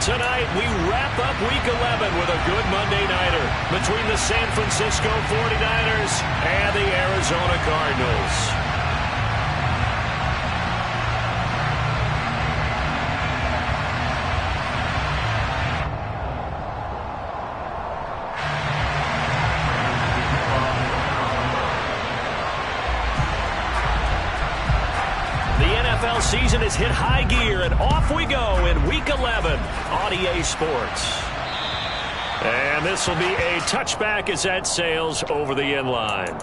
tonight, we wrap up Week 11 with a good Monday nighter between the San Francisco 49ers and the Arizona Cardinals. Season has hit high gear, and off we go in Week 11 on EA Sports. And this will be a touchback as that sails over the end line.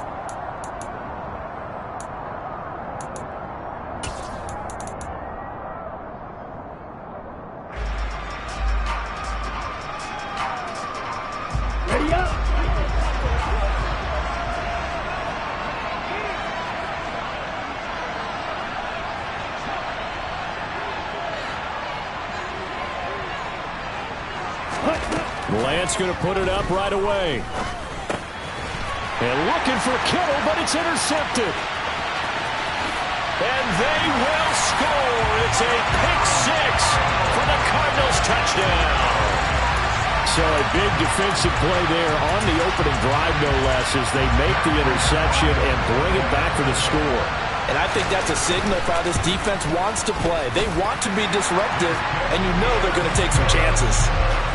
Ready up. Lance going to put it up right away. And looking for Kittle, but it's intercepted. And they will score. It's a pick six for the Cardinals touchdown. So a big defensive play there on the opening drive, no less, as they make the interception and bring it back for the score. And I think that's a signal for how this defense wants to play. They want to be disruptive, and you know they're going to take some chances.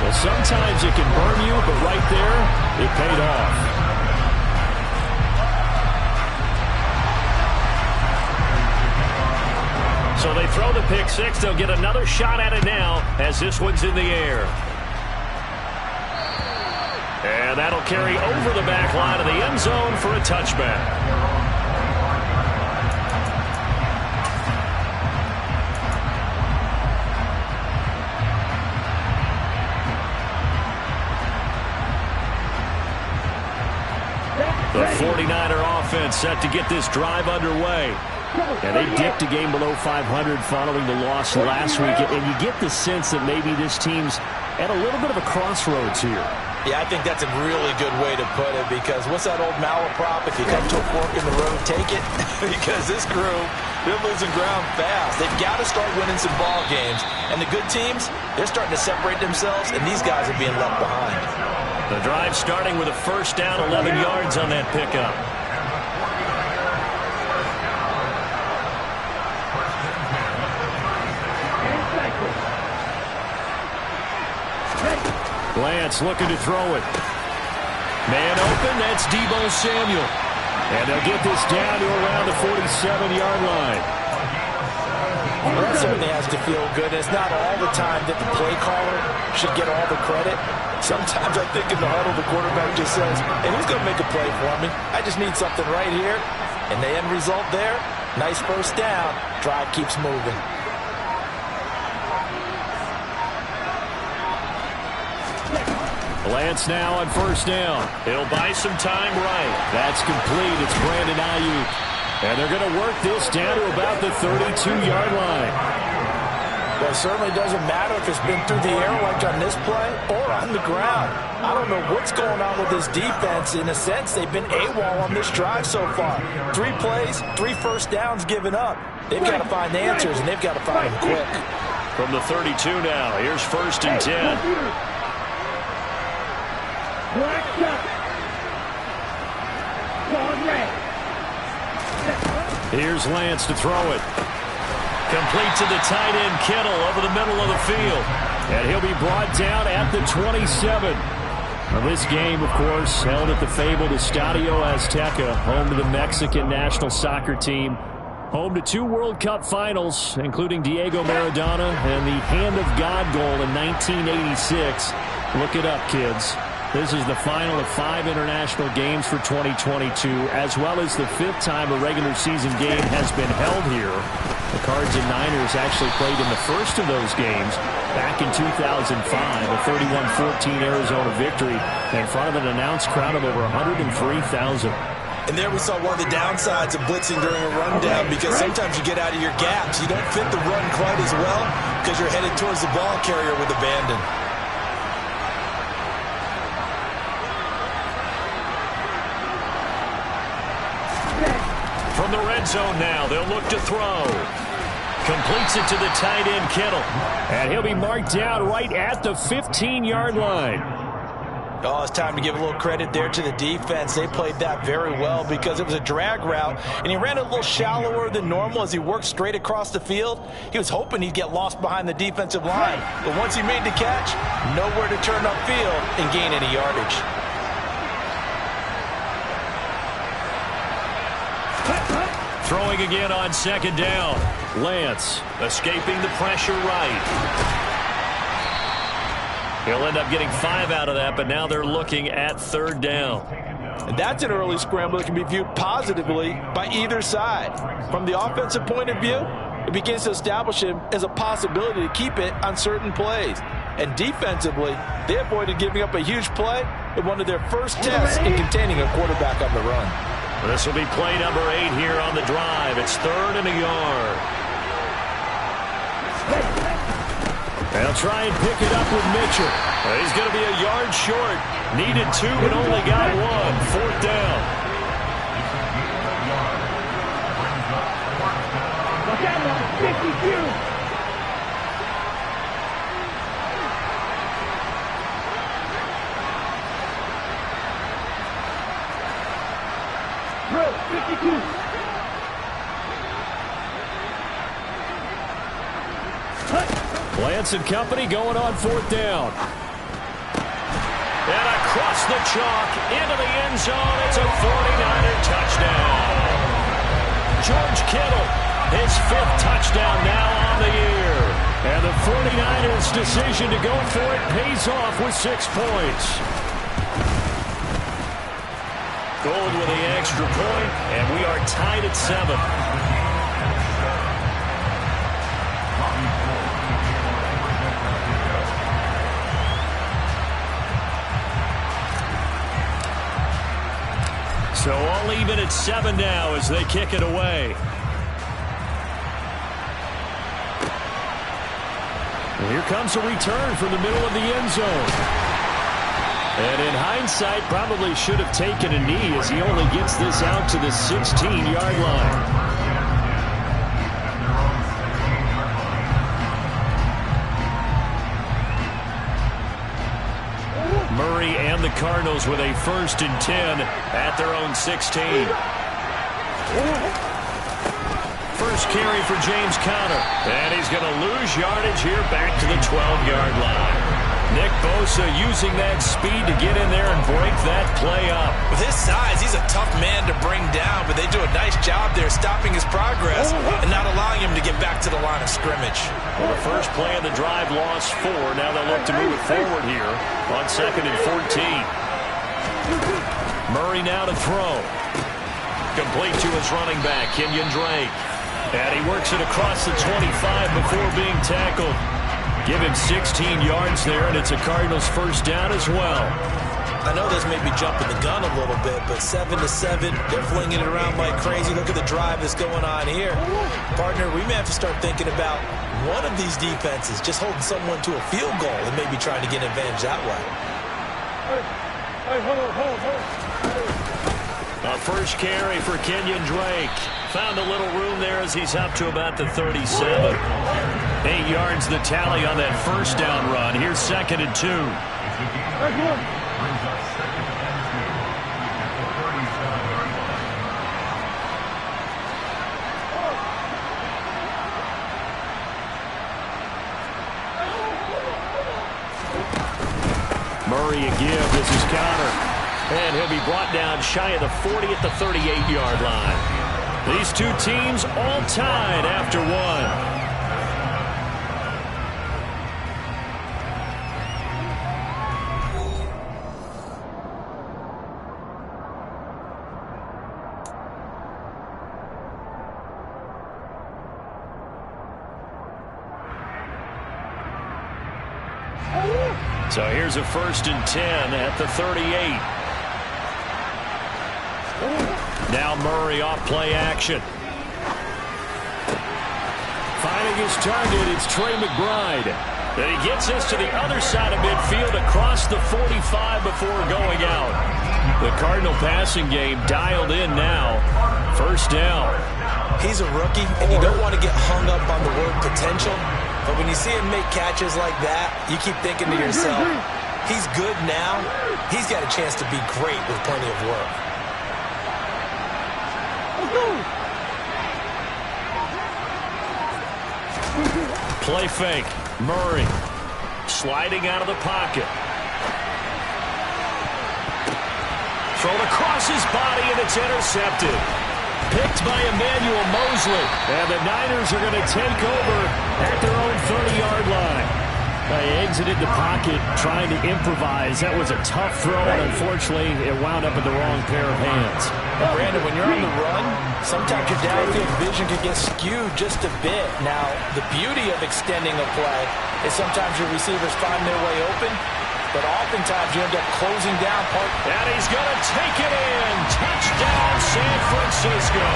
Well, sometimes it can burn you, but right there, it paid off. So they throw the pick six. They'll get another shot at it now as this one's in the air. And that'll carry over the back line of the end zone for a touchback. The 49er offense set to get this drive underway. And they dipped a game below 500 following the loss last week. And you get the sense that maybe this team's at a little bit of a crossroads here. Yeah, I think that's a really good way to put it, because what's that old malaprop? If you come to a fork in the road, take it. Because this crew, they're losing ground fast. They've got to start winning some ball games. And the good teams, they're starting to separate themselves, and these guys are being left behind. The drive starting with a first down, 11 yards on that pickup. Lance looking to throw it. Man open, that's Deebo Samuel. And they'll get this down to around the 47-yard line. Well, that certainly has to feel good. It's not all the time that the play caller should get all the credit. Sometimes I think in the huddle, the quarterback just says, hey, who's going to make a play for me? I just need something right here. And the end result there, nice first down. Drive keeps moving. Lance now on first down. He'll buy some time right. That's complete. It's Brandon Ayuk. And they're going to work this down to about the 32-yard line. Well, it certainly doesn't matter if it's been through the air like on this play or on the ground. I don't know what's going on with this defense. In a sense, they've been AWOL on this drive so far. 3 plays, 3 first downs given up. They've got to find the answers, and they've got to find them quick. From the 32 now, here's first and 10. Here's Lance to throw it. Complete to the tight end, Kittle, over the middle of the field. And he'll be brought down at the 27. Now, this game, of course, held at the fabled Estadio Azteca, home to the Mexican national soccer team. Home to 2 World Cup finals, including Diego Maradona and the Hand of God goal in 1986. Look it up, kids. This is the final of 5 international games for 2022, as well as the 5th time a regular season game has been held here. The Cards and Niners actually played in the first of those games back in 2005, a 31-14 Arizona victory in front of an announced crowd of over 103,000. And there we saw one of the downsides of blitzing during a rundown, because sometimes you get out of your gaps. You don't fit the run quite as well because you're headed towards the ball carrier with abandon. From the red zone now, they'll look to throw. Completes it to the tight end, Kittle. And he'll be marked down right at the 15-yard line. Oh, it's time to give a little credit there to the defense. They played that very well because it was a drag route, and he ran a little shallower than normal as he worked straight across the field. He was hoping he'd get lost behind the defensive line, but once he made the catch, nowhere to turn upfield and gain any yardage. Throwing again on second down. Lance escaping the pressure right. He'll end up getting 5 out of that, but now they're looking at third down. And that's an early scramble that can be viewed positively by either side. From the offensive point of view, it begins to establish him as a possibility to keep it on certain plays. And defensively, they avoided giving up a huge play in one of their first tests in containing a quarterback on the run. This will be play number 8 here on the drive. It's 3rd and a yard. They'll try and pick it up with Mitchell. He's going to be a yard short. Needed 2, but only got 1. 4th down. Look at 52. Lance and company going on 4th down. And across the chalk into the end zone. It's a 49er touchdown. George Kittle, his 5th touchdown now on the year. And the 49ers' decision to go for it pays off with 6 points. Going with the extra point, and we are tied at 7. So all even at 7 now as they kick it away. And here comes a return from the middle of the end zone. And in hindsight, probably should have taken a knee as he only gets this out to the 16-yard line. Murray and the Cardinals with a 1st and 10 at their own 16. First carry for James Conner. And he's going to lose yardage here back to the 12-yard line. Nick Bosa using that speed to get in there and break that play up. With his size, he's a tough man to bring down, but they do a nice job there stopping his progress and not allowing him to get back to the line of scrimmage. Well, the first play of the drive lost 4. Now they'll look to move it forward here on 2nd and 14. Murray now to throw. Complete to his running back, Kenyon Drake. And he works it across the 25 before being tackled. Give him 16 yards there, and it's a Cardinals 1st down as well. I know this may be jumping the gun a little bit, but 7-7, they're flinging it around like crazy. Look at the drive that's going on here. Partner, we may have to start thinking about one of these defenses just holding someone to a field goal and maybe trying to get an advantage that way. A first carry for Kenyon Drake. Found a little room there as he's up to about the 37. 8 yards the tally on that 1st down run. Here's 2nd and 2. Murray a give. This is Conner. And he'll be brought down shy of the 40 at the 38-yard line. These two teams all tied after 1. So here's a 1st and 10 at the 38. Now Murray off play action. Finding his target, it's Trey McBride. And he gets us to the other side of midfield across the 45 before going out. The Cardinal passing game dialed in now. First down. He's a rookie, and you don't want to get hung up on the word potential. But when you see him make catches like that, you keep thinking to yourself, he's good now. He's got a chance to be great with plenty of work. Play fake. Murray sliding out of the pocket. Thrown across his body, and it's intercepted. Picked by Emmanuel Mosley. And the Niners are going to take over at their own 30-yard line. They exited the pocket trying to improvise. That was a tough throw, and unfortunately, it wound up in the wrong pair of hands. Brandon, when you're on the run, sometimes your downfield vision can get skewed just a bit. Now, the beauty of extending a play is sometimes your receivers find their way open, but oftentimes you end up closing down part. And he's going to take it in. Touchdown, San Francisco.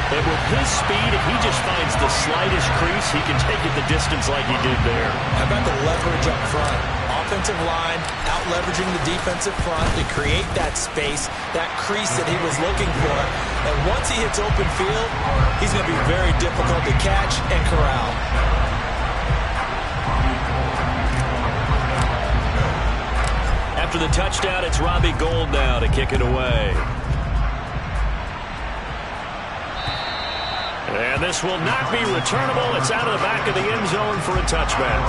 And with his speed, if he just finds the slightest crease, he can take it the distance like he did there. How about the leverage up front? Offensive line out-leveraging the defensive front to create that space, that crease that he was looking for. And once he hits open field, he's going to be very difficult to catch and corral. After the touchdown, it's Robbie Gould now to kick it away. And this will not be returnable. It's out of the back of the end zone for a touchback.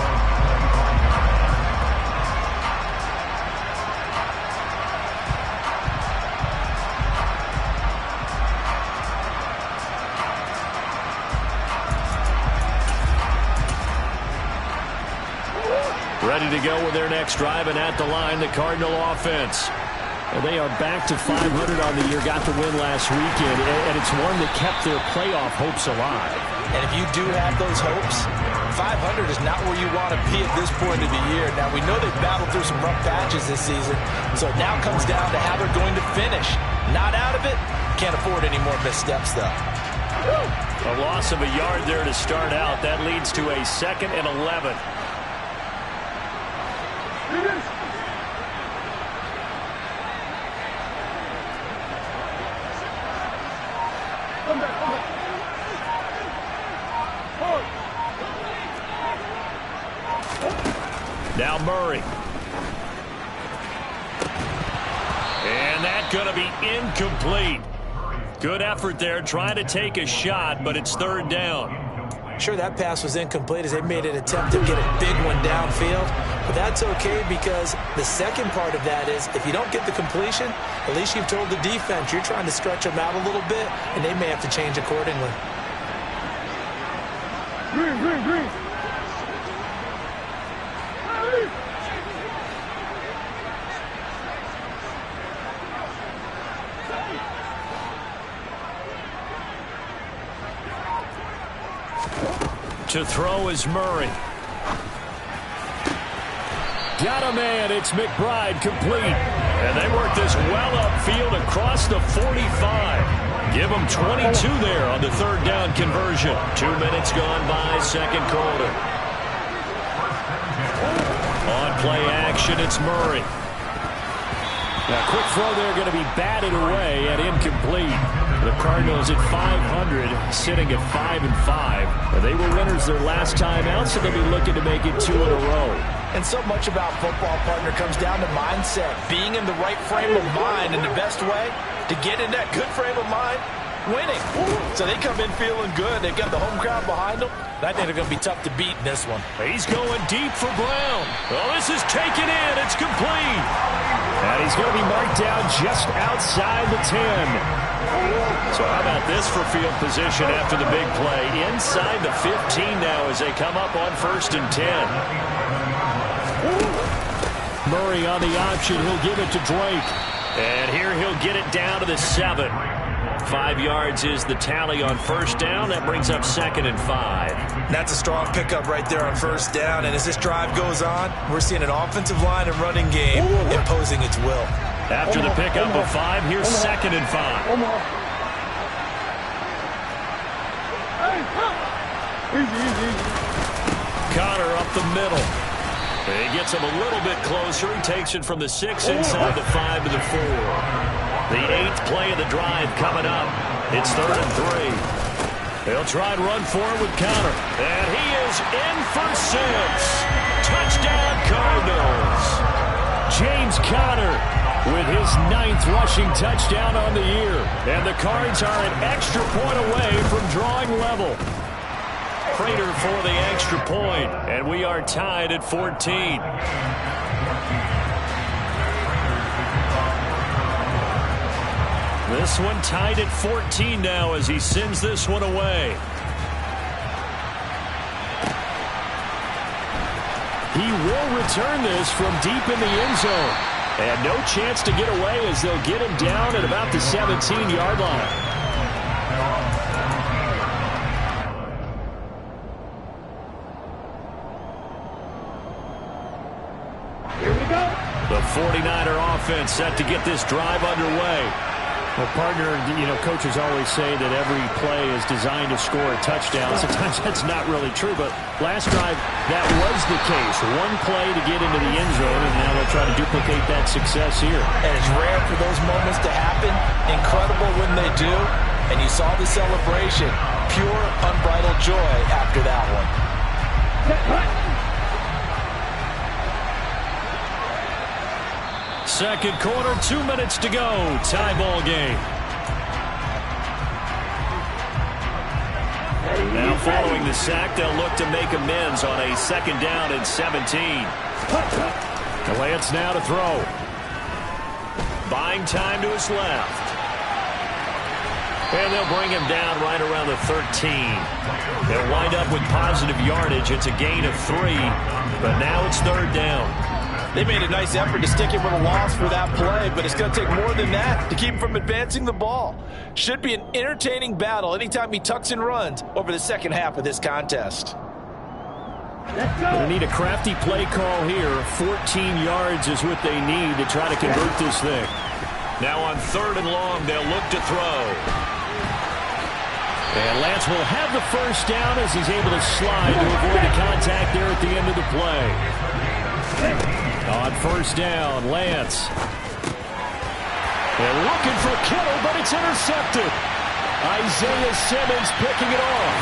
Ready to go with their next drive, and at the line, the Cardinal offense. And they are back to 500 on the year, got the win last weekend, and it's one that kept their playoff hopes alive. And if you do have those hopes, 500 is not where you want to be at this point of the year. Now, we know they've battled through some rough patches this season, so it now comes down to how they're going to finish. Not out of it. Can't afford any more missteps, though. A loss of a yard there to start out. That leads to a 2nd and 11. Now Murray. And that's going to be incomplete. Good effort there trying to take a shot, but it's 3rd down. Sure, that pass was incomplete as they made an attempt to get a big one downfield. But that's okay because the second part of that is if you don't get the completion, at least you've told the defense you're trying to stretch them out a little bit, and they may have to change accordingly. Green. To throw is Murray. Got a man. It's McBride complete. And they work this well upfield across the 45. Give them 22 there on the 3rd down conversion. 2 minutes gone by, 2nd quarter. On play action, it's Murray. Now, quick throw there going to be batted away and incomplete. The Cardinals at 500, sitting at 5-5. They were winners their last time out, so they'll be looking to make it 2 in a row. And so much about football, partner, comes down to mindset. Being in the right frame of mind, and the best way to get in that good frame of mind, winning. So they come in feeling good. They've got the home crowd behind them. I think they're going to be tough to beat in this one. He's going deep for Brown. Oh, this is taken in. It's complete. And he's going to be marked down just outside the 10. So how about this for field position after the big play? Inside the 15 now as they come up on 1st and 10. Murray on the option. He'll give it to Drake. And here he'll get it down to the 7. 5 yards is the tally on 1st down. That brings up 2nd and 5. That's a strong pickup right there on 1st down. And as this drive goes on, we're seeing an offensive line and running game imposing its will. After the pickup of 5, here's 2nd and 5. Conner up the middle. He gets him a little bit closer. He takes it from the 6 inside the 5 to the 4. The 8th play of the drive coming up. It's 3rd and 3. They'll try and run for it with Conner. And he is in for 6. Touchdown, Cardinals. James Conner with his 9th rushing touchdown on the year. And the Cards are an extra point away from drawing level. Prater for the extra point, and we are tied at 14. This one tied at 14 now as he sends this one away. He will return this from deep in the end zone. And no chance to get away as they'll get him down at about the 17-yard line. The 49er offense set to get this drive underway. Well, partner, coaches always say that every play is designed to score a touchdown. Sometimes that's not really true, but last drive, that was the case. One play to get into the end zone, and now they'll try to duplicate that success here. And it's rare for those moments to happen. Incredible when they do. And you saw the celebration. Pure, unbridled joy after that one. Second quarter, 2 minutes to go. Tie ball game. Now following the sack, they'll look to make amends on a 2nd down and 17. Lance now to throw. Buying time to his left. And they'll bring him down right around the 13. They'll wind up with positive yardage. It's a gain of 3, but now it's 3rd down. They made a nice effort to stick him with a loss for that play, but it's going to take more than that to keep him from advancing the ball. Should be an entertaining battle anytime he tucks and runs over the second half of this contest. They need a crafty play call here. 14 yards is what they need to try to convert this thing. Now on 3rd and long, they'll look to throw. And Lance will have the first down as he's able to slide to avoid the contact there at the end of the play. On 1st down, Lance. They're looking for Kittle, but it's intercepted. Isaiah Simmons picking it off.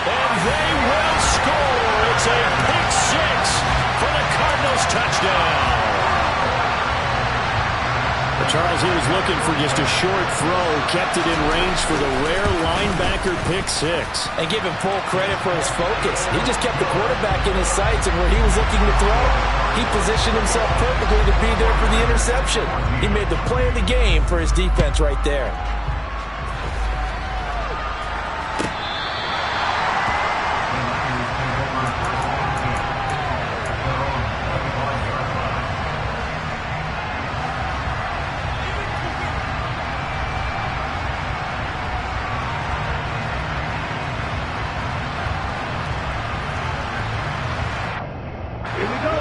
And they will score. It's a pick 6 for the Cardinals touchdown. Charles, he was looking for just a short throw, kept it in range for the rare linebacker pick 6. And give him full credit for his focus. He just kept the quarterback in his sights, and where he was looking to throw, he positioned himself perfectly to be there for the interception. He made the play of the game for his defense right there.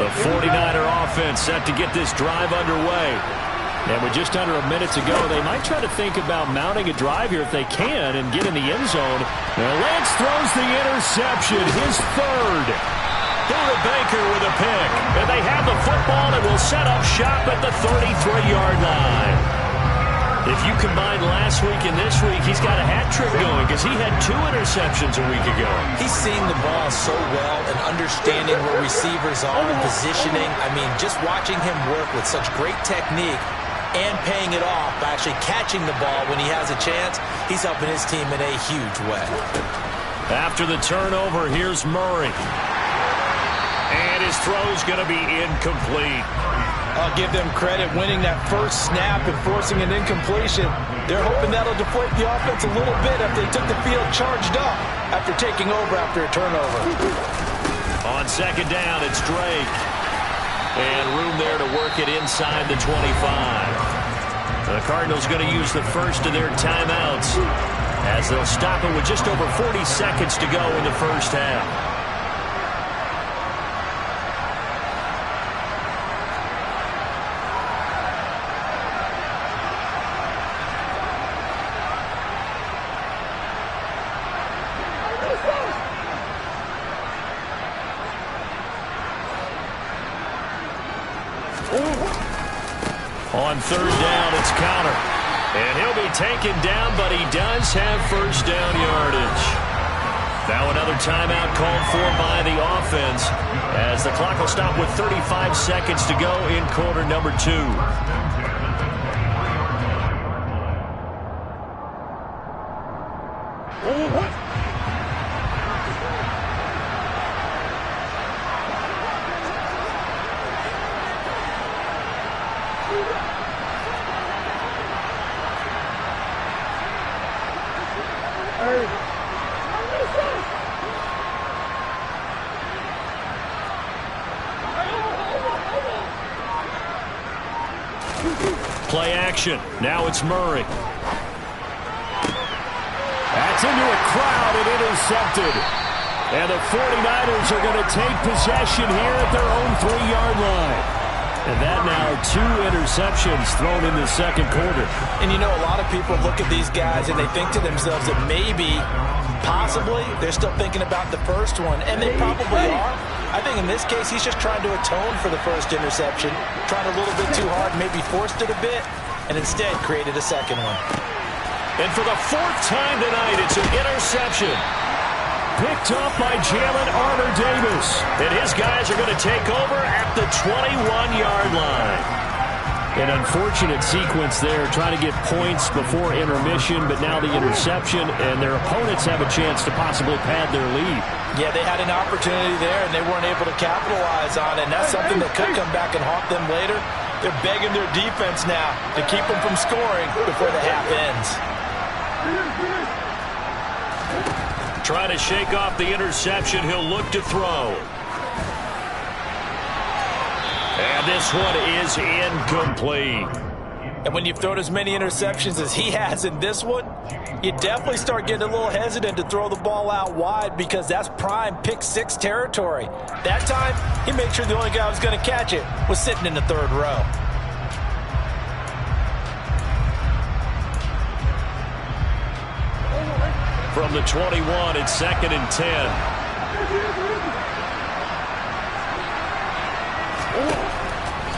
The 49er offense set to get this drive underway. And with just under a minute to go, they might try to think about mounting a drive here if they can and get in the end zone. Now Lance throws the interception, his 3rd. Buda Baker with a pick. And they have the football and will set up shop at the 33-yard line. If you combine last week and this week, he's got a hat trick going because he had 2 interceptions a week ago. He's seeing the ball so well and understanding where receivers are and positioning. I mean, just watching him work with such great technique and paying it off by actually catching the ball when he has a chance, he's helping his team in a huge way. After the turnover, here's Murray. And his throw's going to be incomplete. I'll give them credit winning that first snap and forcing an incompletion. They're hoping that'll deflate the offense a little bit after they took the field charged up after taking over after a turnover. On 2nd down, it's Drake. And room there to work it inside the 25. The Cardinals going to use the first of their timeouts as they'll stop it with just over 40 seconds to go in the first half. On third down, it's Conner. And he'll be taken down, but he does have first down yardage. Now another timeout called for by the offense as the clock will stop with 35 seconds to go in quarter number 2. Play action. Now it's Murray. That's into a crowd and intercepted. And the 49ers are going to take possession here at their own 3-yard line. And that now 2 interceptions thrown in the second quarter. And you know, a lot of people look at these guys and they think to themselves that maybe, possibly, they're still thinking about the first one. And they probably are. I think in this case, he's just trying to atone for the first interception. Tried a little bit too hard, maybe forced it a bit, and instead created a second one. And for the 4th time tonight, it's an interception. Picked up by Jalen Armour-Davis. And his guys are going to take over at the 21-yard line. An unfortunate sequence there, trying to get points before intermission, but now the interception, and their opponents have a chance to possibly pad their lead. Yeah, they had an opportunity there, and they weren't able to capitalize on it, and that's something that could come back and haunt them later. They're begging their defense now to keep them from scoring before the half ends. Trying to shake off the interception, he'll look to throw. And this one is incomplete. And when you've thrown as many interceptions as he has in this one, you definitely start getting a little hesitant to throw the ball out wide because that's prime pick 6 territory. That time, he made sure the only guy who was going to catch it was sitting in the 3rd row. From the 21, it's 2nd and 10.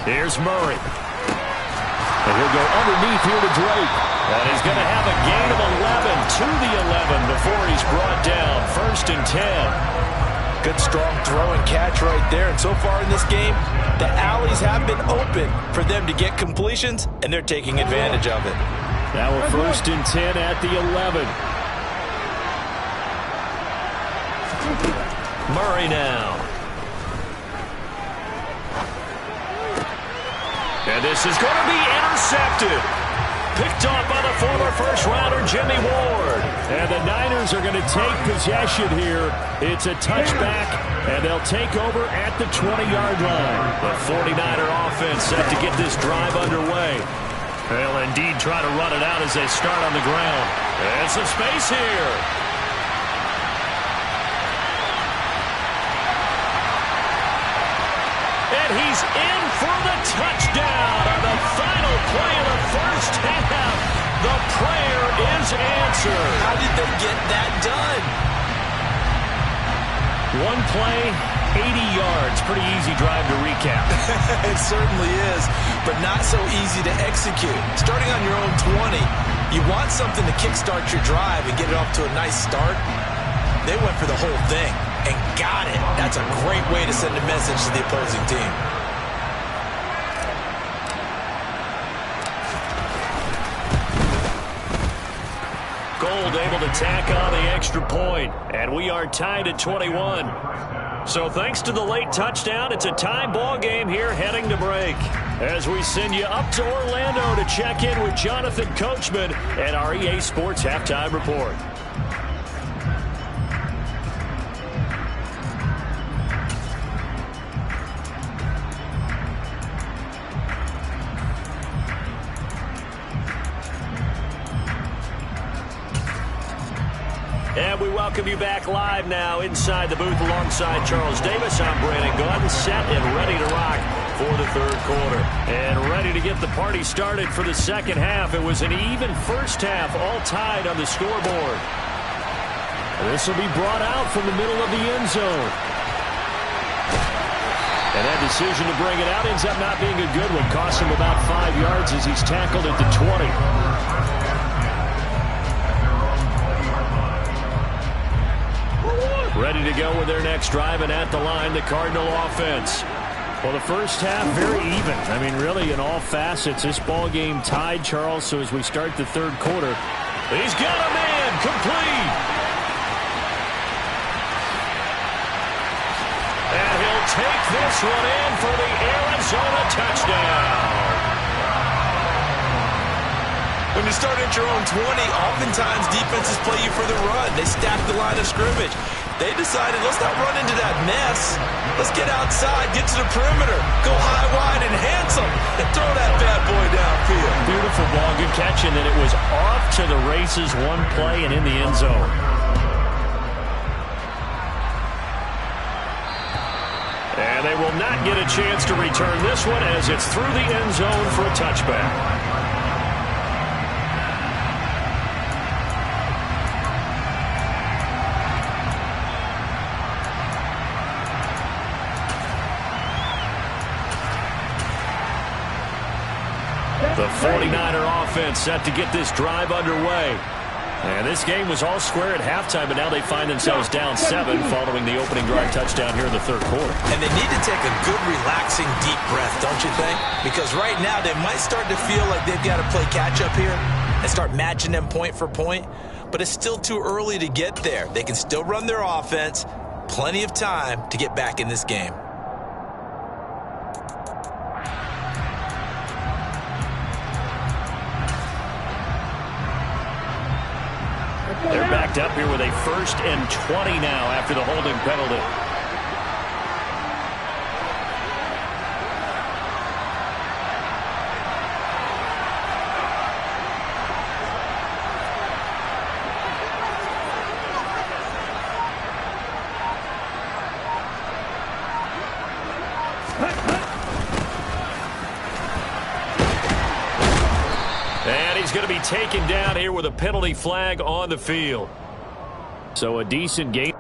Here's Murray. And he'll go underneath here to Drake. And he's going to have a gain of 11 to the 11 before he's brought down. 1st and 10. Good strong throw and catch right there. And so far in this game, the alleys have been open for them to get completions, and they're taking advantage of it. Now a 1st and 10 at the 11. Murray now. And this is going to be intercepted. Picked off by the former first-rounder Jimmy Ward. And the Niners are going to take possession here. It's a touchback, and they'll take over at the 20-yard line. The 49er offense set to get this drive underway. They'll indeed try to run it out as they start on the ground. And some space here. And he's in for the touchdown on the final play of the first half. The prayer is answered. How did they get that done? One play, 80 yards. Pretty easy drive to recap. It certainly is, but not so easy to execute. Starting on your own 20, you want something to kickstart your drive and get it off to a nice start. They went for the whole thing and got it. That's a great way to send a message to the opposing team. Gold able to tack on the extra point, and we are tied at 21. So thanks to the late touchdown, it's a tie ball game here heading to break. As we send you up to Orlando to check in with Jonathan Coachman and our EA Sports Halftime Report. And we welcome you back live now inside the booth alongside Charles Davis. I'm Brandon Gaudin, set and ready to rock for the third quarter. And ready to get the party started for the second half. It was an even first half, all tied on the scoreboard. This will be brought out from the middle of the end zone. And had to decision to bring it out. Ends up not being a good one. Costs him about 5 yards as he's tackled at the 20. Ready to go with their next drive, and at the line, the Cardinal offense. Well, the first half, very even. I mean, really, in all facets, this ball game tied, Charles. So as we start the third quarter, he's got a man complete. And he'll take this one in for the Arizona touchdown. When you start at your own 20, oftentimes defenses play you for the run. They stack the line of scrimmage. They decided, let's not run into that mess. Let's get outside, get to the perimeter, go high, wide, and handsome, and throw that bad boy downfield. Beautiful ball, good catch, and then it was off to the races, one play, and in the end zone. And they will not get a chance to return this one as it's through the end zone for a touchback. The 49er offense set to get this drive underway. And this game was all square at halftime, but now they find themselves down 7 following the opening drive touchdown here in the third quarter. And they need to take a good, relaxing, deep breath, don't you think? Because right now they might start to feel like they've got to play catch-up here and start matching them point for point. But it's still too early to get there. They can still run their offense. Plenty of time to get back in this game. They're backed up here with a 1st and 20 now after the holding penalty. And he's going to be taken down here with a penalty flag on the field. So a decent game.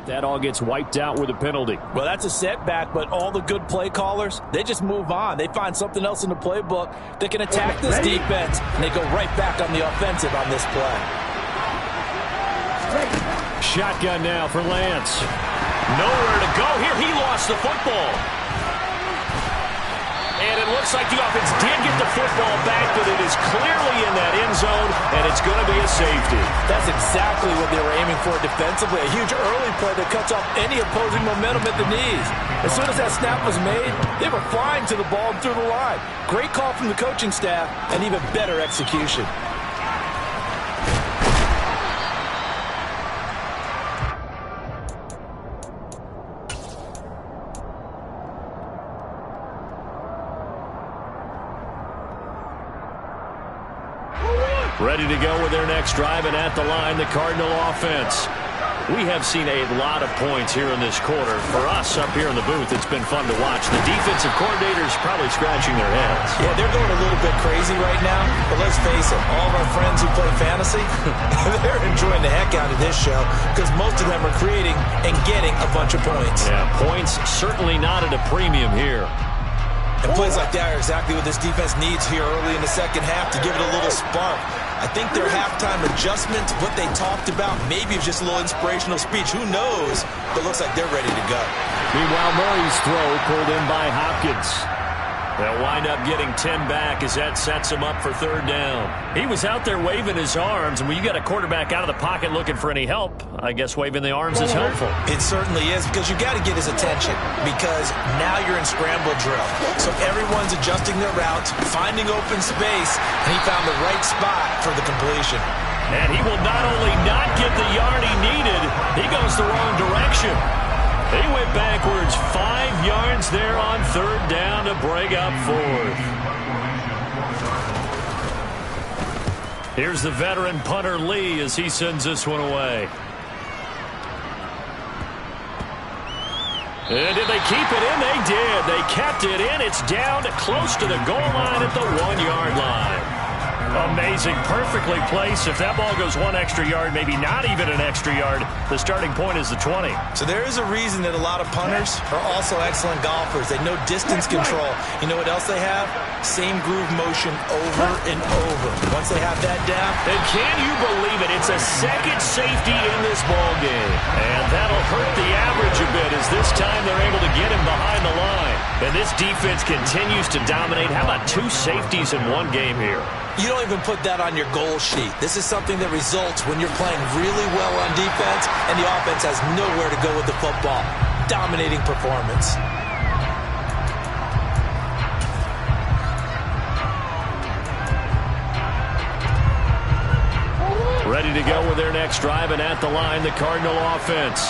That all gets wiped out with a penalty. Well, that's a setback, but all the good play callers, they just move on. They find something else in the playbook that can attack this defense, and they go right back on the offensive on this play. Shotgun now for Lance. Nowhere to go here. He lost the football. And it looks like the offense did get the football back, but it is clearly in that end zone, and it's going to be a safety. That's exactly what they were aiming for defensively. A huge early play that cuts off any opposing momentum at the knees. As soon as that snap was made, they were flying to the ball and through the line. Great call from the coaching staff, and even better execution. Ready to go with their next drive, and at the line, the Cardinal offense. We have seen a lot of points here in this quarter. For us up here in the booth, it's been fun to watch. The defensive coordinators probably scratching their heads. Yeah, they're going a little bit crazy right now, but let's face it, all of our friends who play fantasy, they're enjoying the heck out of this show because most of them are creating and getting a bunch of points. Yeah, points certainly not at a premium here. And plays like that are exactly what this defense needs here early in the second half to give it a little spark. I think their halftime adjustments, what they talked about, maybe it's just a little inspirational speech. Who knows? But it looks like they're ready to go. Meanwhile, Murray's throw pulled in by Hopkins. They'll wind up getting 10 back as that sets him up for third down. He was out there waving his arms, and when you got a quarterback out of the pocket looking for any help, I guess waving the arms is helpful. It certainly is, because you got to get his attention, because now you're in scramble drill. So everyone's adjusting their routes, finding open space, and he found the right spot for the completion. And he will not only not get the yard he needed, he goes the wrong direction. He went backwards 5 yards there on third down to break up fourth. Here's the veteran punter Lee as he sends this one away. And did they keep it in? They did. They kept it in. It's down close to the goal line at the 1-yard line. Amazing. Perfectly placed. If that ball goes 1 extra yard, maybe not even an extra yard, the starting point is the 20. So there is a reason that a lot of punters are also excellent golfers. They know distance control. You know what else they have? Same groove motion over and over. Once they have that down. And can you believe it? It's a second safety in this ball game. And that'll hurt the average a bit as this time they're able to get him behind the line. And this defense continues to dominate. How about 2 safeties in one game here? You don't even put that on your goal sheet. This is something that results when you're playing really well on defense and the offense has nowhere to go with the football. Dominating performance. Ready to go with their next drive, and at the line, the Cardinal offense.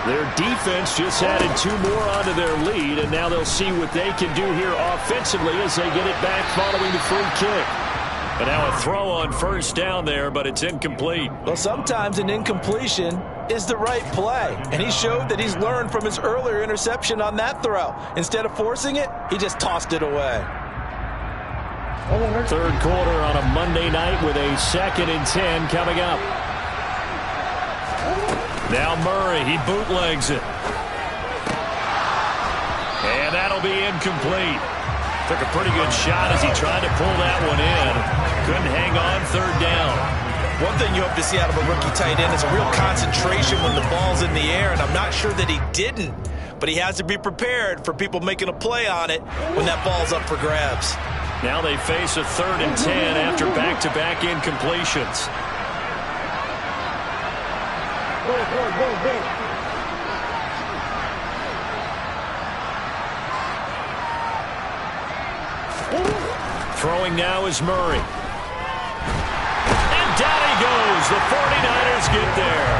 Their defense just added 2 more onto their lead, and now they'll see what they can do here offensively as they get it back following the free kick. And now a throw on first down there, but it's incomplete. Well, sometimes an incompletion is the right play, and he showed that he's learned from his earlier interception on that throw. Instead of forcing it, he just tossed it away. Third quarter on a Monday night with a 2nd and 10 coming up. Now Murray, he bootlegs it. And that'll be incomplete. Took a pretty good shot as he tried to pull that one in. Couldn't hang on third down. One thing you hope to see out of a rookie tight end is a real concentration when the ball's in the air, and I'm not sure that he didn't. But he has to be prepared for people making a play on it when that ball's up for grabs. Now they face a 3rd and 10 after back-to-back incompletions. Go. Throwing now is Murray. And down he goes. The 49ers get there.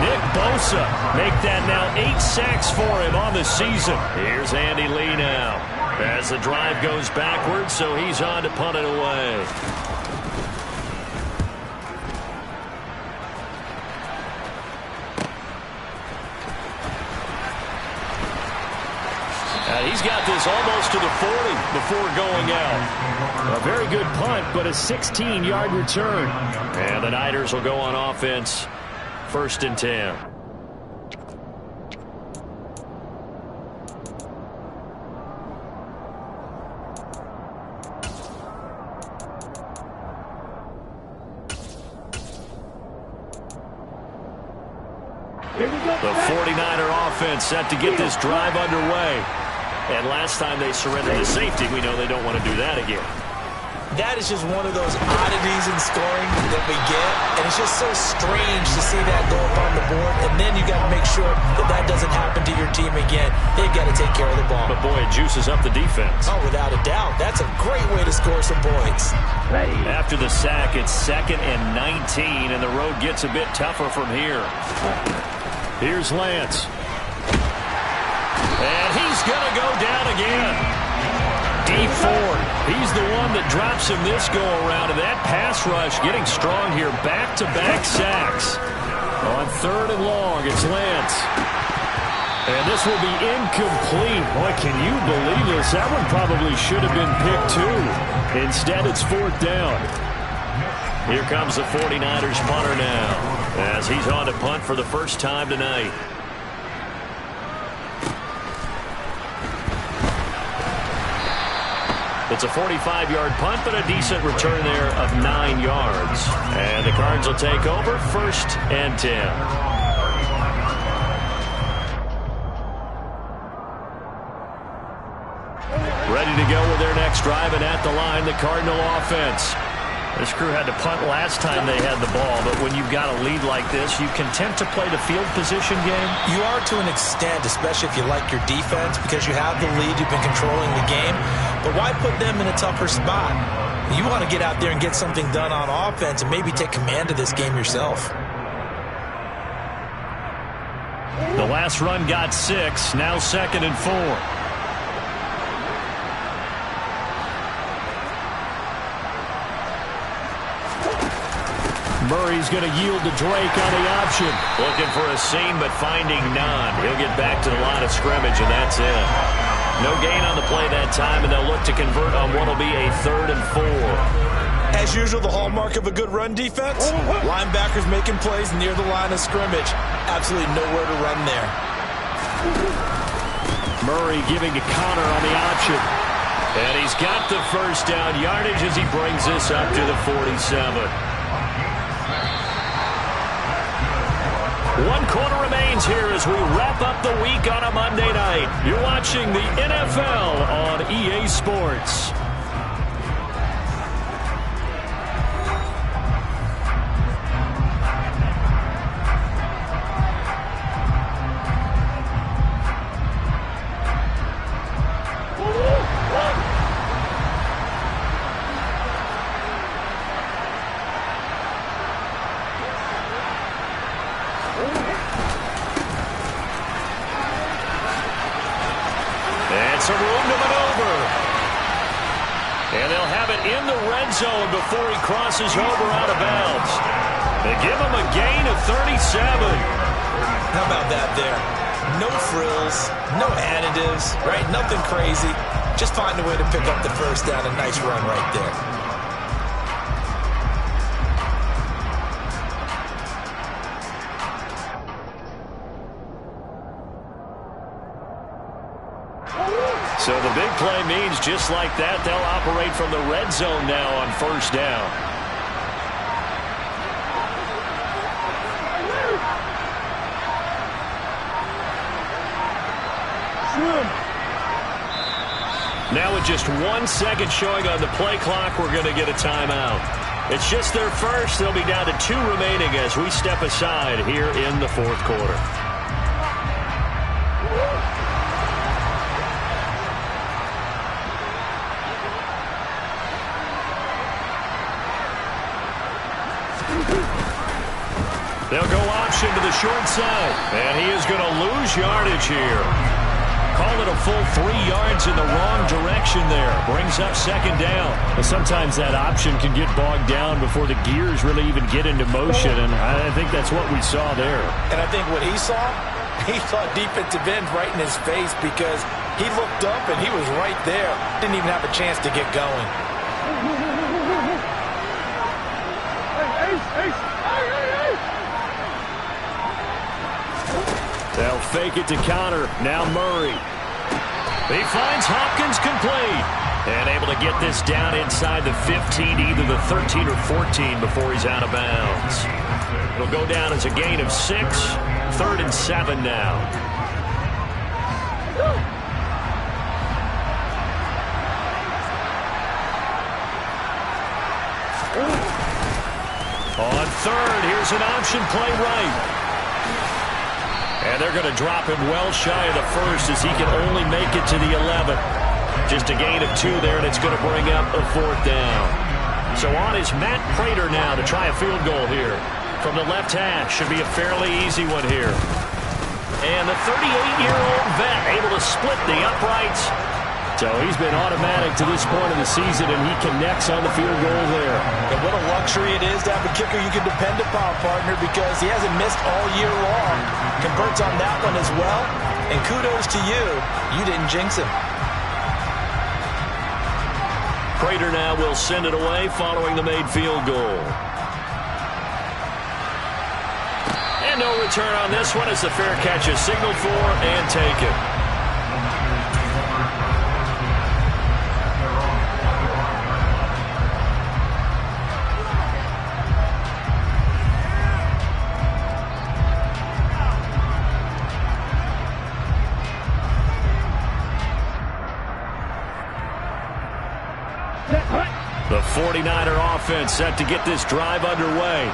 Nick Bosa make that now 8 sacks for him on the season. Here's Andy Lee now. As the drive goes backwards, so he's on to punt it away. He's got this almost to the 40 before going out. A very good punt, but a 16-yard return. And the Niners will go on offense. 1st and 10. The 49er offense set to get this drive underway. And last time they surrendered the safety, we know they don't want to do that again. That is just one of those oddities in scoring that we get. And it's just so strange to see that go up on the board. And then you got to make sure that that doesn't happen to your team again. They've got to take care of the ball. But, boy, it juices up the defense. Oh, without a doubt. That's a great way to score some points. After the sack, it's 2nd and 19, and the road gets a bit tougher from here. Here's Lance. And he's going to go down again. Dee Ford, he's the one that drops him this go-around. And that pass rush getting strong here. Back-to-back sacks. On 3rd and long, it's Lance. And this will be incomplete. Boy, can you believe this? That one probably should have been picked too. Instead, it's 4th down. Here comes the 49ers punter now, as he's on to punt for the first time tonight. It's a 45-yard punt, but a decent return there of 9 yards. And the Cards will take over 1st and 10. Ready to go with their next drive, and at the line, the Cardinal offense. This crew had to punt last time they had the ball, but when you've got a lead like this, you content to play the field position game? You are to an extent, especially if you like your defense, because you have the lead, you've been controlling the game. But why put them in a tougher spot? You want to get out there and get something done on offense and maybe take command of this game yourself. The last run got 6. Now 2nd and 4. Murray's going to yield to Drake on the option. Looking for a seam, but finding none. He'll get back to the line of scrimmage, and that's it. No gain on the play that time, and they'll look to convert on what will be a 3rd and 4. As usual, the hallmark of a good run defense, linebackers making plays near the line of scrimmage. Absolutely nowhere to run there. Murray giving to Connor on the option. And he's got the first down yardage as he brings this up to the 47. 1 quarter remains here as we wrap up the week on a Monday night. You're watching the NFL on EA Sports. Some room to maneuver. And they'll have it in the red zone before he crosses over out of bounds. They give him a gain of 37. How about that there? No frills, no additives, right? Nothing crazy. Just find a way to pick up the first down. A nice run right there. So the big play means just like that, they'll operate from the red zone now on 1st down. Now with just 1 second showing on the play clock, we're going to get a timeout. It's just their first. They'll be down to 2 remaining as we step aside here in the 4th quarter. They'll go option to the short side, and he is going to lose yardage here. Call it a full 3 yards in the wrong direction there. Brings up 2nd down. But sometimes that option can get bogged down before the gears really even get into motion, and I think that's what we saw there. And I think what he saw defensive end right in his face because he looked up and he was right there. Didn't even have a chance to get going. They'll fake it to Connor. Now Murray. He finds Hopkins complete. And able to get this down inside the 15, either the 13 or 14 before he's out of bounds. It'll go down as a gain of 6. 3rd and 7 now. On 3rd, here's an option play right. And they're going to drop him well shy of the 1st as he can only make it to the 11th. Just a gain of 2 there, and it's going to bring up a 4th down. So on is Matt Prater now to try a field goal here. From the left hash, should be a fairly easy one here. And the 38-year-old vet able to split the uprights. So he's been automatic to this point of the season, and he connects on the field goal there. And what a luxury it is to have a kicker you can depend upon, partner, because he hasn't missed all year long. Converts on that one as well. And kudos to you. You didn't jinx him. Prater now will send it away following the made field goal. And no return on this one as the fair catch is signaled for and taken. The 49er offense set to get this drive underway.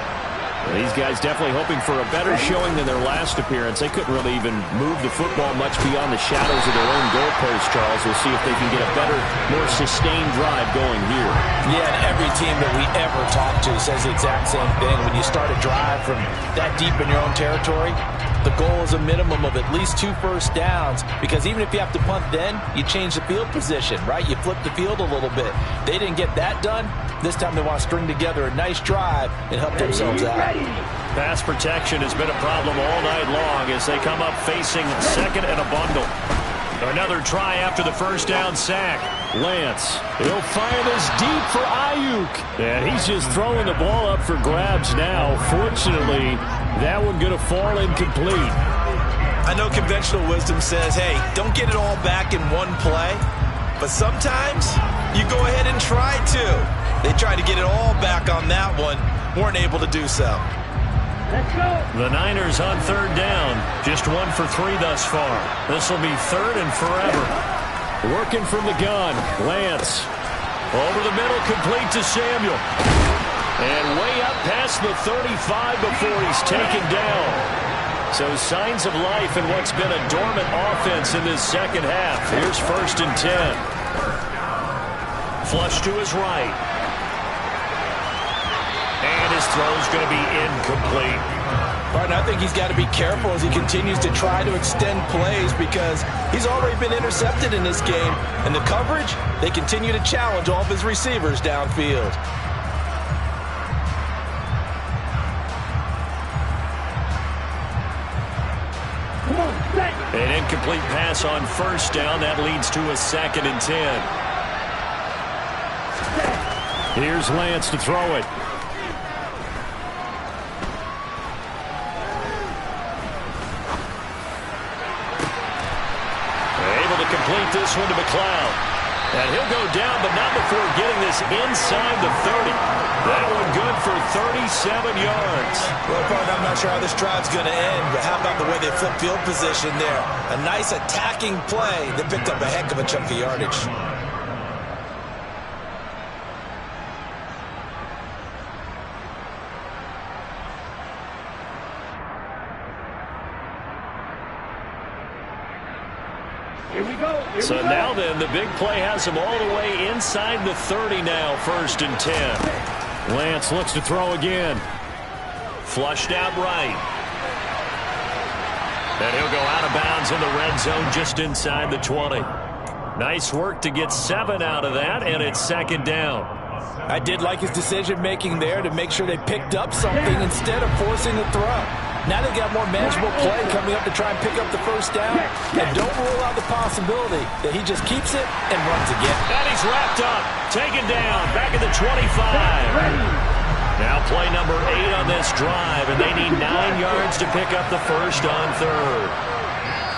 These guys definitely hoping for a better showing than their last appearance. They couldn't really even move the football much beyond the shadows of their own goalpost, Charles. We'll see if they can get a better, more sustained drive going here. Yeah, and every team that we ever talk to says the exact same thing. When you start a drive from that deep in your own territory, the goal is a minimum of at least 2 first downs, because even if you have to punt then, you change the field position, right? You flip the field a little bit. They didn't get that done. This time they want to string together a nice drive and help themselves out. Pass protection has been a problem all night long as they come up facing second and a bundle. Another try after the first down sack. Lance, he'll fire this deep for Ayuk. And he's just throwing the ball up for grabs now. Fortunately, that one going to fall incomplete. I know conventional wisdom says, hey, don't get it all back in one play. But sometimes you go ahead and try to. They tried to get it all back on that one. Weren't able to do so. Let's go. The Niners on third down. Just 1 for 3 thus far. This will be third and forever. Working from the gun. Lance. Over the middle, complete to Samuel. And way up past the 35 before he's taken down. So signs of life in what's been a dormant offense in this second half. Here's 1st and 10. Flush to his right. And his throw's going to be incomplete. Martin, I think he's got to be careful as he continues to try to extend plays, because he's already been intercepted in this game. And the coverage, they continue to challenge all of his receivers downfield. An incomplete pass on first down. That leads to a 2nd and 10. Here's Lance to throw it. Able to complete this one to McLeod. And he'll go down, but not before getting this inside the 30. That one good for 37 yards. Well, partner, I'm not sure how this drive's going to end, but how about the way they flip field position there? A nice attacking play that picked up a heck of a chunk of yardage. Here we go. So now then, the big play has him all the way inside the 30 now, 1st and 10. Lance looks to throw again. Flushed out right. And he'll go out of bounds in the red zone just inside the 20. Nice work to get 7 out of that, and it's 2nd down. I did like his decision-making there to make sure they picked up something instead of forcing the throw. Now they've got more manageable play coming up to try and pick up the first down. And don't rule out the possibility that he just keeps it and runs again. And he's wrapped up, taken down, back at the 25. Now play number 8 on this drive, and they need 9 yards to pick up the first on third.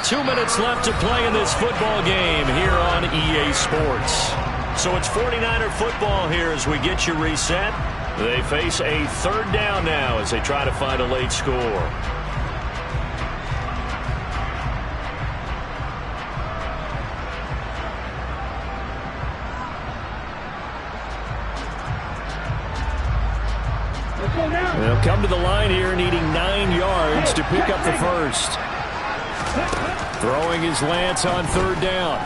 2 minutes left to play in this football game here on EA Sports. So it's 49er football here as we get you reset. They face a third down now as they try to find a late score. They'll come to the line here needing 9 yards to pick up the first. Throwing his Lance on third down.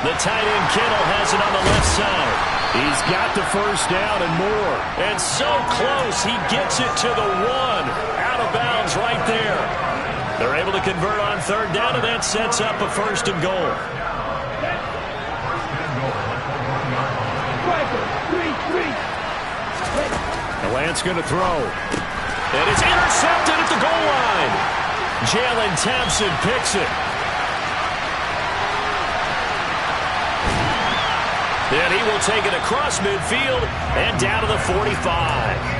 The tight end Kittle has it on the left side. He's got the first down and more. And so close, he gets it to the 1. Out of bounds right there. They're able to convert on third down, and that sets up a 1st and goal. Lance going to throw. And it's intercepted at the goal line. Jalen Thompson picks it. Then he will take it across midfield and down to the 45.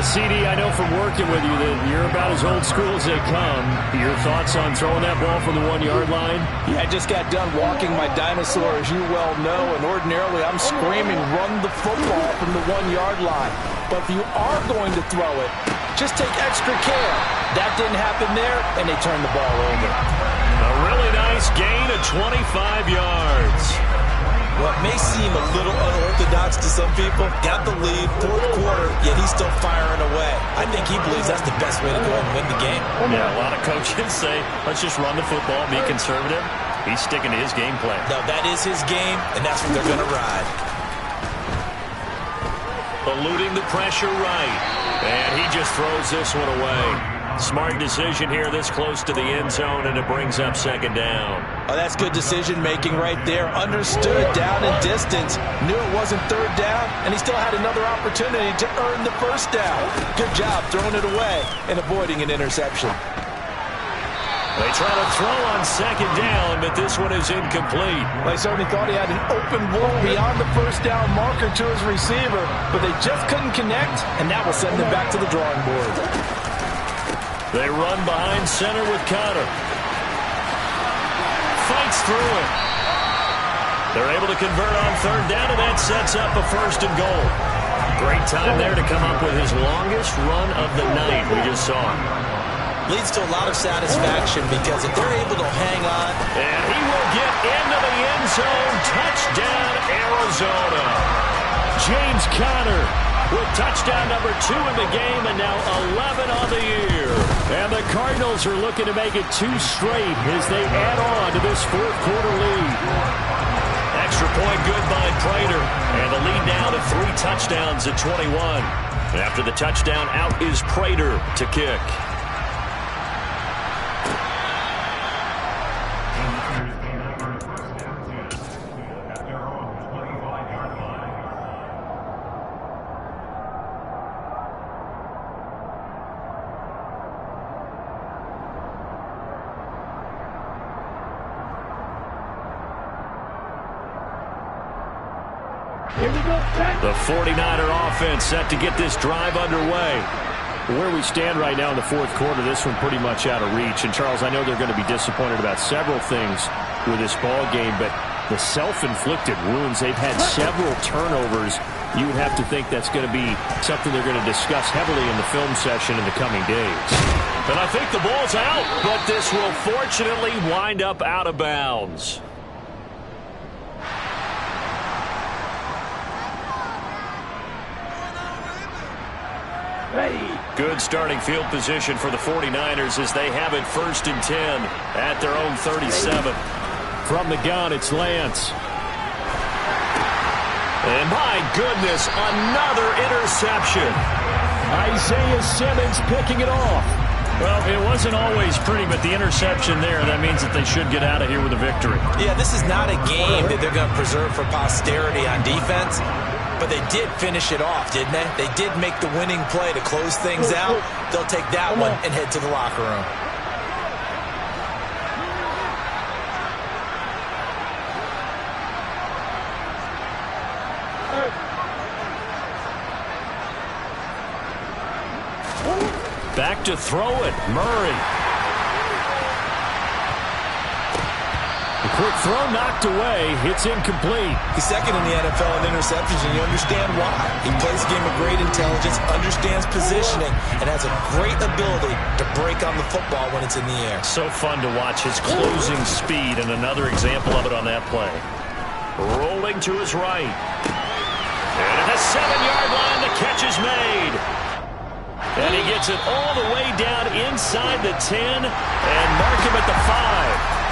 CD, I know from working with you that you're about as old school as they come. Your thoughts on throwing that ball from the 1-yard line? Yeah, I just got done walking my dinosaur, as you well know, and ordinarily I'm screaming, run the football from the 1-yard line. But if you are going to throw it, just take extra care. That didn't happen there, and they turned the ball over. A really nice gain of 25 yards. Well, it may seem a little unorthodox to some people. Got the lead, fourth quarter, yet he's still firing away. I think he believes that's the best way to go ahead and win the game. Yeah, a lot of coaches say, let's just run the football, be conservative. He's sticking to his game plan. No, that is his game, and that's what they're going to ride. Eluding the pressure right. And he just throws this one away. Smart decision here this close to the end zone, and it brings up second down. Oh, that's good decision-making right there. Understood down and distance. Knew it wasn't third down, and he still had another opportunity to earn the first down. Good job throwing it away and avoiding an interception. They try to throw on second down, but this one is incomplete. They certainly thought he had an open wall beyond the first down marker to his receiver, but they just couldn't connect, and that will send them back to the drawing board. They run behind center with Conner. Fights through it. They're able to convert on third down, and that sets up a first and goal. Great time there to come up with his longest run of the night we just saw. Leads to a lot of satisfaction because if they're able to hang on. And he will get into the end zone. Touchdown, Arizona. James Conner with touchdown number 2 in the game, and now 11 on the year. And the Cardinals are looking to make it 2 straight as they add on to this fourth quarter lead. Extra point good by Prater. And the lead now to 3 touchdowns at 21. After the touchdown, out is Prater to kick. The 49er offense set to get this drive underway. Where we stand right now in the fourth quarter, this one pretty much out of reach. And, Charles, I know they're going to be disappointed about several things with this ball game, but the self-inflicted wounds, they've had several turnovers. You would have to think that's going to be something they're going to discuss heavily in the film session in the coming days. And I think the ball's out, but this will fortunately wind up out of bounds. Good starting field position for the 49ers as they have it 1st and 10 at their own 37. From the gun, it's Lance. And my goodness, another interception. Isaiah Simmons picking it off. Well, it wasn't always pretty, but the interception there, that means that they should get out of here with a victory. Yeah, this is not a game that they're going to preserve for posterity on defense. But they did finish it off, didn't they? They did make the winning play to close things out. They'll take that one and head to the locker room. Back to throw it, Murray. The quick throw knocked away. It's incomplete. He's second in the NFL in interceptions, and you understand why. He plays a game of great intelligence, understands positioning, and has a great ability to break on the football when it's in the air. So fun to watch his closing speed, and another example of it on that play. Rolling to his right. And at the 7-yard line, the catch is made. And he gets it all the way down inside the 10 and mark him at the 5.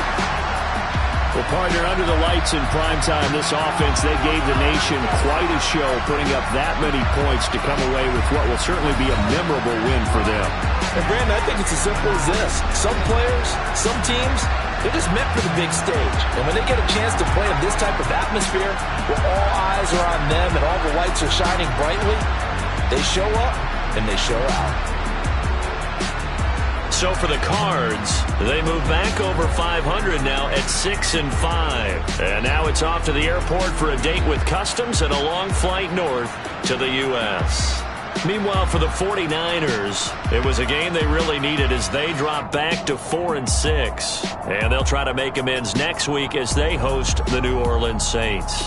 Well, partner, under the lights in primetime, this offense, they gave the nation quite a show, putting up that many points to come away with what will certainly be a memorable win for them. And, Brandon, I think it's as simple as this. Some players, some teams, they're just meant for the big stage. And when they get a chance to play in this type of atmosphere, where all eyes are on them and all the lights are shining brightly, they show up and they show out. So for the Cards, they move back over 500 now at 6-5. And now it's off to the airport for a date with Customs and a long flight north to the U.S. Meanwhile, for the 49ers, it was a game they really needed as they drop back to 4-6. And they'll try to make amends next week as they host the New Orleans Saints.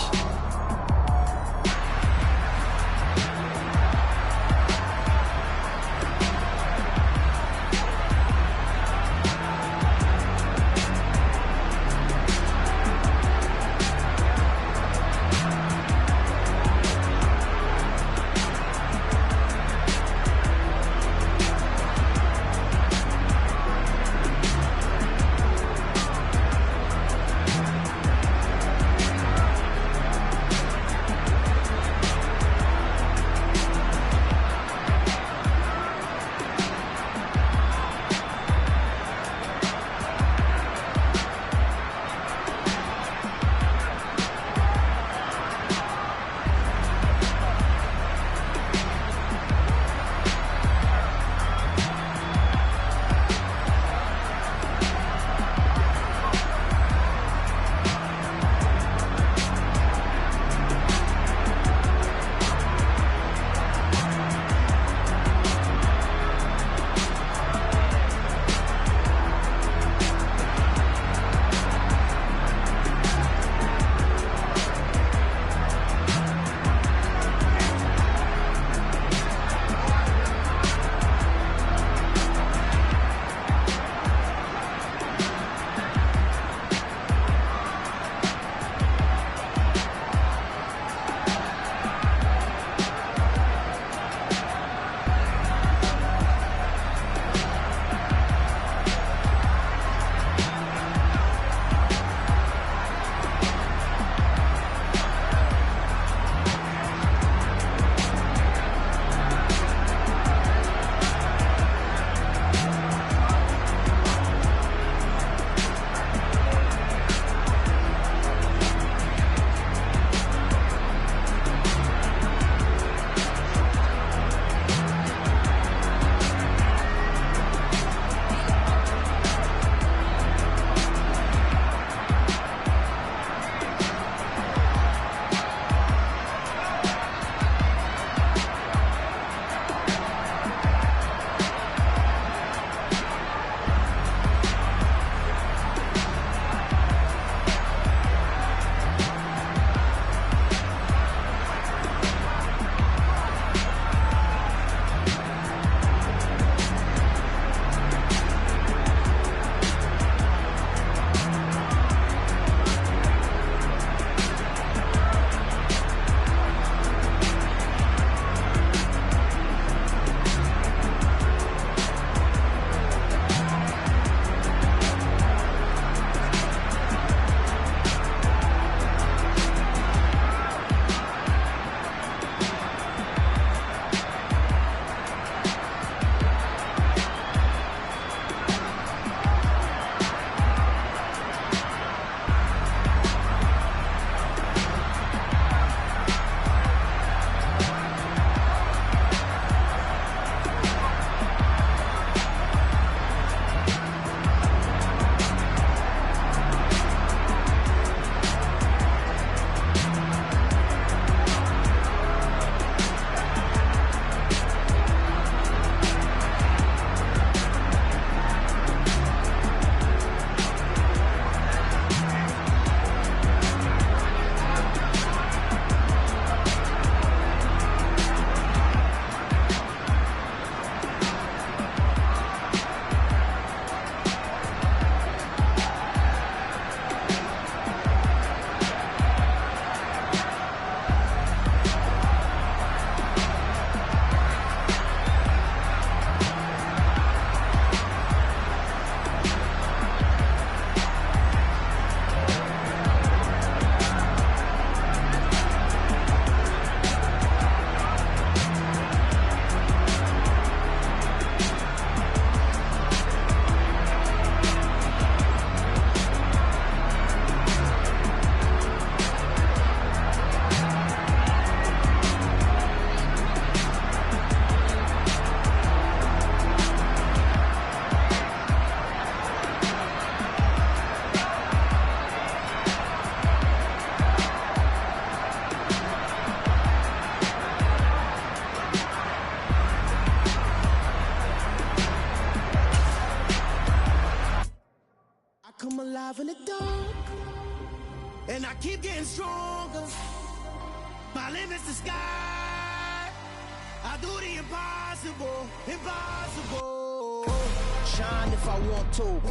keep getting stronger. My limit's the sky. I do the impossible, impossible. Shine if I want to.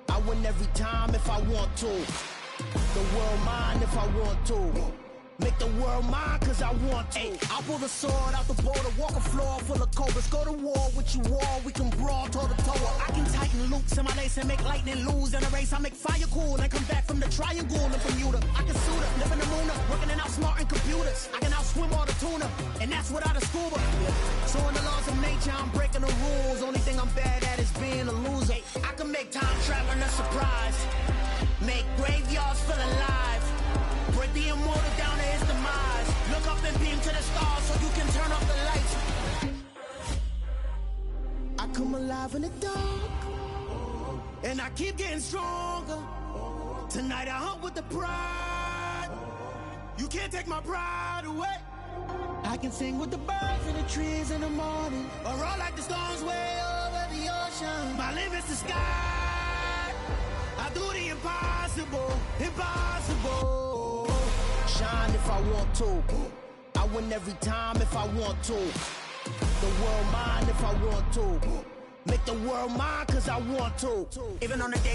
I win every time if I want to. The world mine if I want to. Make the world mine cause I want to. Ay, I'll pull the sword out the border, walk a floor full of cobras. Go to war with you all, we can brawl toe to toe. I can tighten loops in my lace and make lightning lose in a race. I make fire cool and come back from the triangle in Bermuda. I can suit up, live in the moon up, working and outsmarting computers. I can outswim all the tuna, and that's without a scuba. So in the laws of nature, I'm breaking the rules. Only thing I'm bad at is being a loser. I can make time traveling a surprise, make graveyards feel alive. Break the immortal down to his demise. Look up and beam to the stars so you can turn off the lights. I come alive in the dark, and I keep getting stronger. Tonight I hunt with the pride. You can't take my pride away. I can sing with the birds and the trees in the morning, or roll like the storms way over the ocean. My limit's the sky. I do the impossible, impossible. Shine if I want to. I win every time if I want to. The world mine if I want to. Make the world mine cause I want to. Even on the day